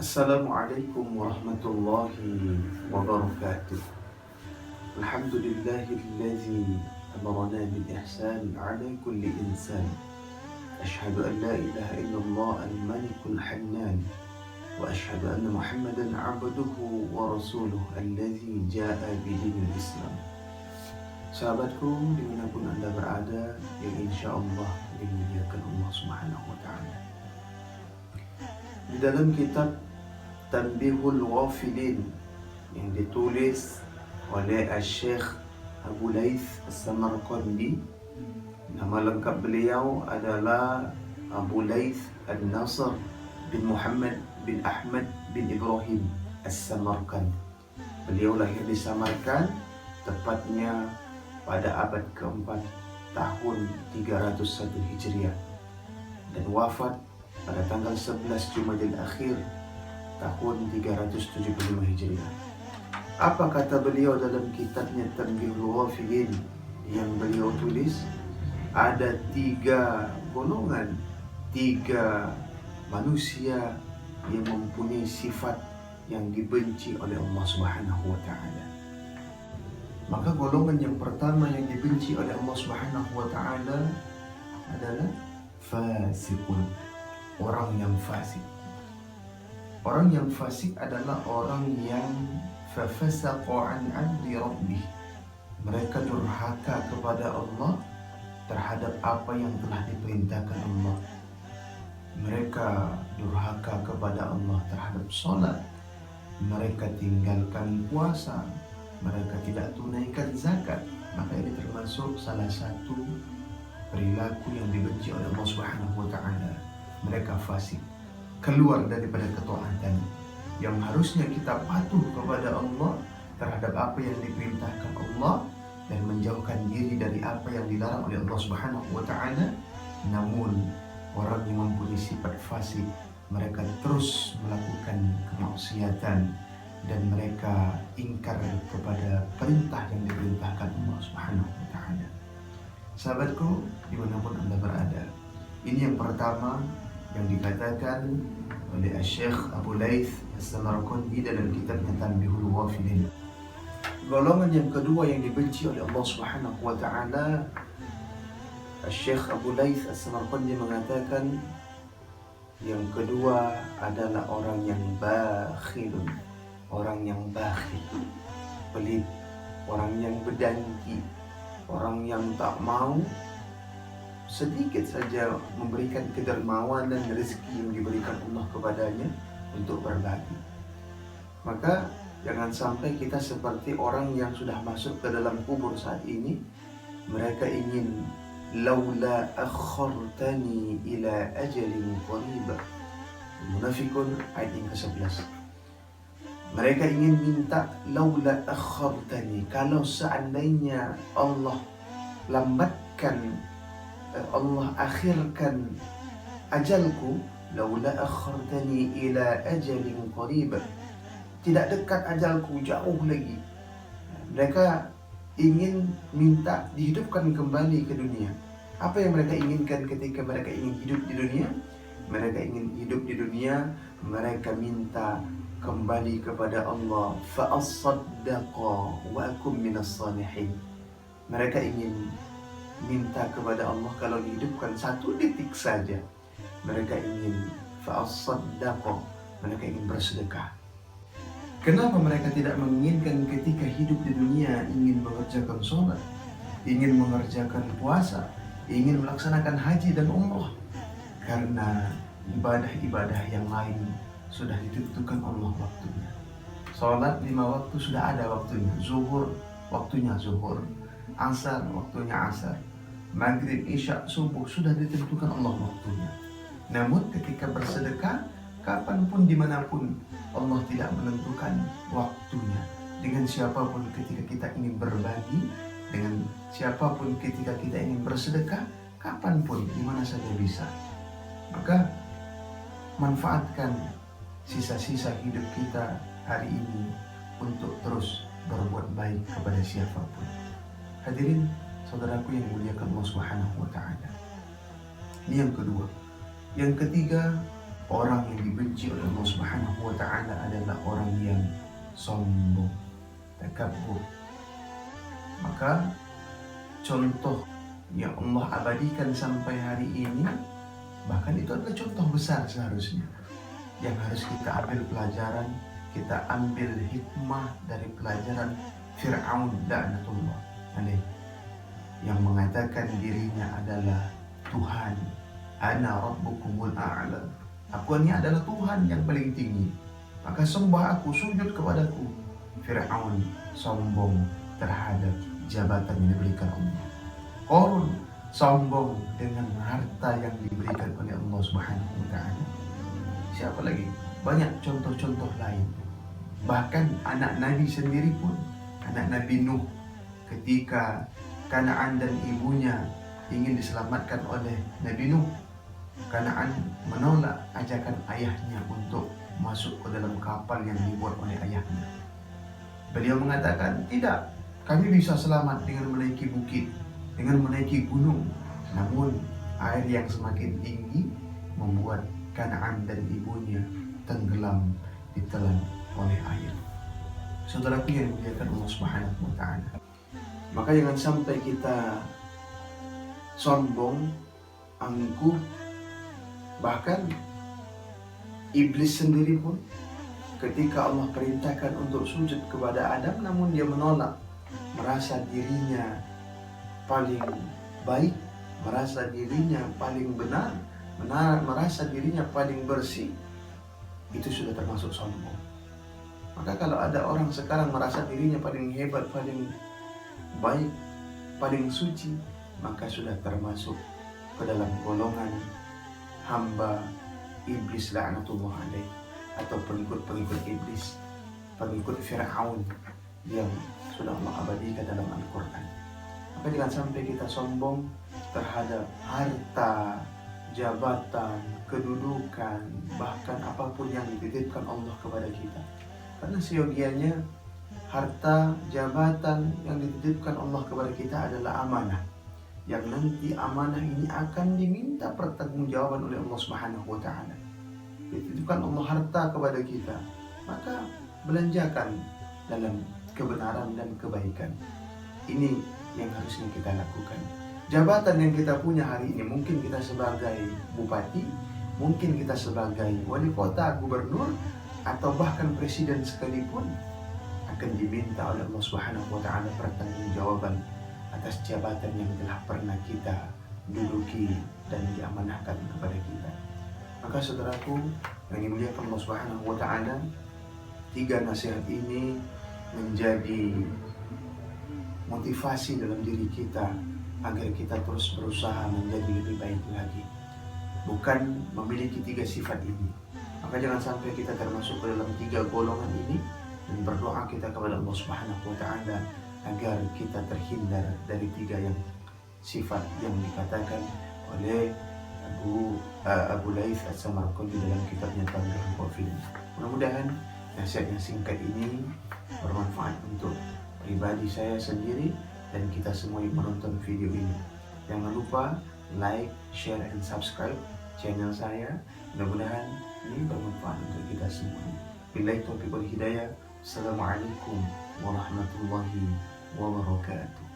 Assalamualaikum warahmatullahi wabarakatuh. Alhamdulillahillazi amarna bil ihsan ala kulli insan. Ashhadu an la ilaha illallah al-malikul hannan wa ashhadu anna Muhammadan abduhu wa rasuluhu allazi jaa bidinil Islam. Sahabatku dimanapun Anda berada, yang insyaallah dimuliakan Allah Subhanahu wa taala. Di dalam kitab Tanbihul Ghafilin yang ditulis oleh Syekh Abu Laith As-Samarqandi, nama lengkap beliau adalah Abu Laith An-Nasr bin Muhammad bin Ahmad bin Ibrahim As-Samarqand. Beliau lahir di Samarkand tepatnya pada abad keempat tahun 301 Hijriah dan wafat pada tanggal 11 Jumadil Akhir tahun 375 Hijriah. Apa kata beliau dalam kitabnya Tanbihul Ghafilin yang beliau tulis? Ada 3 golongan, 3 manusia yang mempunyai sifat yang dibenci oleh Allah Subhanahu wa taala. Maka golongan yang pertama yang dibenci oleh Allah Subhanahu wa taala adalah fasikun, orang yang fasik. Orang yang fasik adalah orang yang fafasaqa an amri rabbih. Mereka durhaka kepada Allah terhadap apa yang telah diperintahkan Allah. Mereka durhaka kepada Allah terhadap sholat. Mereka tinggalkan puasa. Mereka tidak tunaikan zakat. Maka ini termasuk salah satu perilaku yang dibenci oleh Allah Subhanahu wa taala. Mereka fasik, keluar daripada ketaatan. Yang harusnya kita patuh kepada Allah terhadap apa yang diperintahkan Allah dan menjauhkan diri dari apa yang dilarang oleh Allah Subhanahu wa taala. Namun orang yang mempunyai sifat fasik, mereka terus melakukan kemaksiatan dan mereka ingkar kepada perintah yang diperintahkan Allah Subhanahu wa taala. Sahabatku, dimanapun Anda berada, ini yang pertama yang dikatakan oleh Syekh Abu Laith As-Samarqandi dalam kitabnya Tanbihul Ghafilin. Golongan yang kedua yang dibenci oleh Allah Subhanahu wa taala, Syekh Abu Laith As-Samarqandi mengatakan yang kedua adalah orang yang bakhilun, orang yang bakhil, pelit, orang yang berdengki, orang yang tak mau sedikit saja memberikan kedermawan dan rezeki yang diberikan Allah kepadanya untuk berbagi. Maka jangan sampai kita seperti orang yang sudah masuk ke dalam kubur saat ini. Mereka ingin laula akhartani ila ajalin qarib. Munafikun ayat yang ke-11. Mereka ingin minta laula akhartani, kalau seandainya Allah lambatkan, Allah akhirkan ajalku, laula akhartani ila ajalin qarib, tidak dekat ajalku, jauh lagi. Mereka ingin minta dihidupkan kembali ke dunia. Apa yang mereka inginkan ketika mereka ingin hidup di dunia? Mereka ingin hidup di dunia, mereka minta kembali kepada Allah. Fa asaddaqa wa akum minas salihin. Mereka ingin minta kepada Allah kalau dihidupkan 1 detik saja. Mereka ingin fa'as-saddaqa, mereka ingin bersedekah. Kenapa mereka tidak menginginkan ketika hidup di dunia ingin mengerjakan sholat, ingin mengerjakan puasa, ingin melaksanakan haji dan umrah? Karena ibadah-ibadah yang lain sudah ditentukan Allah waktunya. Sholat 5 waktu sudah ada waktunya. Zuhur waktunya zuhur, asar waktunya asar, maghrib, isya, subuh sudah ditentukan Allah waktunya. Namun ketika bersedekah, kapanpun dimanapun, Allah tidak menentukan waktunya. Dengan siapapun ketika kita ingin berbagi, dengan siapapun ketika kita ingin bersedekah, kapanpun, dimana saja bisa. Maka manfaatkan sisa-sisa hidup kita hari ini untuk terus berbuat baik kepada siapapun. Hadirin saudaraku yang dimuliakan Allah Subhanahu wa taala. Ini yang kedua. Yang ketiga, orang yang dibenci oleh Allah Subhanahu wa taala adalah orang yang sombong, takabur. Maka contoh yang Allah abadikan sampai hari ini, bahkan itu adalah contoh besar seharusnya yang harus kita ambil pelajaran, kita ambil hikmah dari pelajaran Fir'aun laknatullah alaih, yang mengatakan dirinya adalah Tuhan. Ana rabbukumul a'la, aku ini adalah Tuhan yang paling tinggi, maka sembah aku, sujud kepadaku. Fir'aun sombong terhadap jabatan yang diberikan Allah. Qarun sombong dengan harta yang diberikan oleh Allah Subhanahu wa taala. Siapa lagi? Banyak contoh-contoh lain. Bahkan anak Nabi sendiri pun, anak Nabi Nuh, ketika Kanaan dan ibunya ingin diselamatkan oleh Nabi Nuh, Kanaan menolak ajakan ayahnya untuk masuk ke dalam kapal yang dibuat oleh ayahnya. Beliau mengatakan, tidak, kami bisa selamat dengan menaiki bukit, dengan menaiki gunung. Namun air yang semakin tinggi membuat Kanaan dan ibunya tenggelam ditelan oleh air. Saudaraku yang dimuliakan Allah Subhanahu wa taala, maka jangan sampai kita sombong, angkuh. Bahkan iblis sendiri pun ketika Allah perintahkan untuk sujud kepada Adam, namun dia menolak, merasa dirinya paling baik, merasa dirinya paling benar, merasa dirinya paling bersih. Itu sudah termasuk sombong. Maka kalau ada orang sekarang merasa dirinya paling hebat, paling baik, paling suci, maka sudah termasuk ke dalam golongan hamba iblis laknatullah alaih, atau pengikut-pengikut iblis, pengikut Fir'aun yang sudah Allah abadikan dalam Al-Quran. Maka jangan sampai kita sombong terhadap harta, jabatan, kedudukan, bahkan apapun yang dititipkan Allah kepada kita. Karena seyogianya harta, jabatan yang dititipkan Allah kepada kita adalah amanah, yang nanti amanah ini akan diminta pertanggungjawaban oleh Allah Subhanahu wa taala. Dititipkan Allah harta kepada kita, maka belanjakan dalam kebenaran dan kebaikan. Ini yang harusnya kita lakukan. Jabatan yang kita punya hari ini, mungkin kita sebagai bupati, mungkin kita sebagai wali kota, gubernur, atau bahkan presiden sekalipun, akan diminta oleh Allah Subhanahu wa taala pertanggungjawaban atas jabatan yang telah pernah kita duduki dan diamanahkan kepada kita. Maka saudaraku yang dimuliakan Allah Subhanahu wa taala, 3 nasihat ini menjadi motivasi dalam diri kita agar kita terus berusaha menjadi lebih baik lagi, bukan memiliki 3 sifat ini. Maka jangan sampai kita termasuk ke dalam 3 golongan ini, dan berdoa kita kepada Allah Subhanahu wa taala agar kita terhindar dari 3 yang sifat yang dikatakan oleh Abu Laith As-Samarqandi dalam kitabnya Tanbihul Ghafilin. Mudah-mudahan nasihat yang singkat ini bermanfaat untuk pribadi saya sendiri dan kita semua yang menonton video ini. Jangan lupa like, share, and subscribe channel saya. Mudah-mudahan ini bermanfaat untuk kita semua. Billahi taufiq wal hidayah. Assalamualaikum warahmatullahi wabarakatuh.